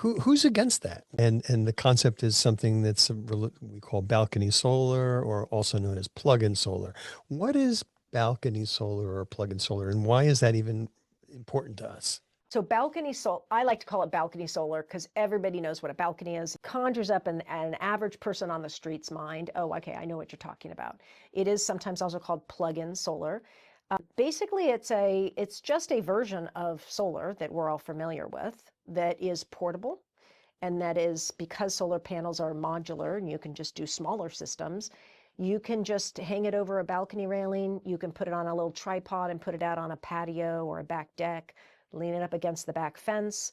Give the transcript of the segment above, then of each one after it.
Who's against that? And the concept is something that's we call balcony solar, or also known as plug-in solar. What is balcony solar or plug-in solar, and why is that even important to us? So balcony solar, I like to call it balcony solar because everybody knows what a balcony is. It conjures up an average person on the street's mind. Oh, okay, I know what you're talking about. It is sometimes also called plug-in solar. Basically, it's just a version of solar that we're all familiar with that is portable, and that is because solar panels are modular and you can just do smaller systems. You can just hang it over a balcony railing. You can put it on a little tripod and put it out on a patio or a back deck, lean it up against the back fence,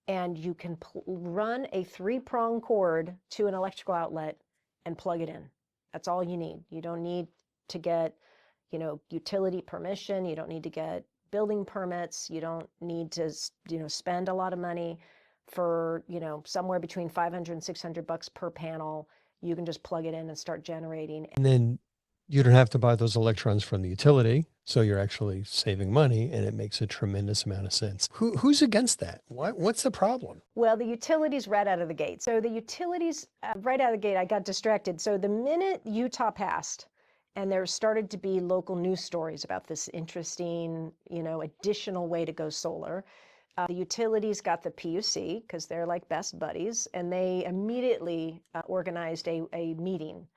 and you can run a three-prong cord to an electrical outlet and plug it in. That's all you need. You don't need to get, utility permission. You don't need to get building permits. You don't need to, spend a lot of money for, somewhere between 500 and 600 bucks per panel. You can just plug it in and start generating. And then you don't have to buy those electrons from the utility, so you're actually saving money, and it makes a tremendous amount of sense. Who's against that? What's the problem? Well, the utilities right out of the gate. So the utilities right out of the gate, I got distracted. So the minute Utah passed, and there started to be local news stories about this interesting, additional way to go solar. The utilities got the PUC because they're like best buddies, and they immediately organized a meeting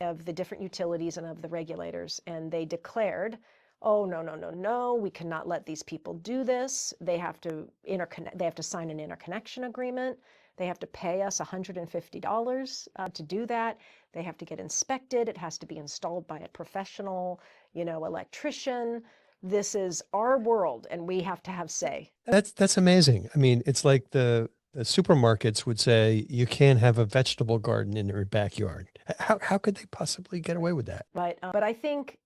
of the different utilities and of the regulators, and they declared, oh, no, no, no, no, we cannot let these people do this. They have to they have to sign an interconnection agreement. They have to pay us $150 to do that. They have to get inspected. It has to be installed by a professional, electrician. This is our world, and we have to have say. That's amazing. I mean, it's like the supermarkets would say you can't have a vegetable garden in your backyard. How could they possibly get away with that? But I think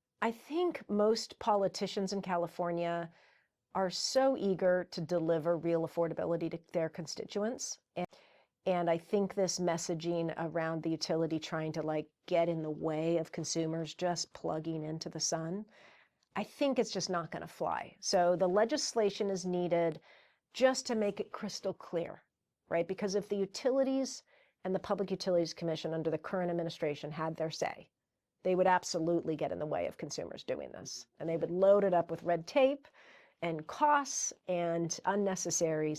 most politicians in California are so eager to deliver real affordability to their constituents. And I think this messaging around the utility trying to get in the way of consumers just plugging into the sun, I think it's just not going to fly. So the legislation is needed just to make it crystal clear, right? Because if the utilities and the Public Utilities Commission under the current administration had their say, they would absolutely get in the way of consumers doing this. And they would load it up with red tape and costs and unnecessary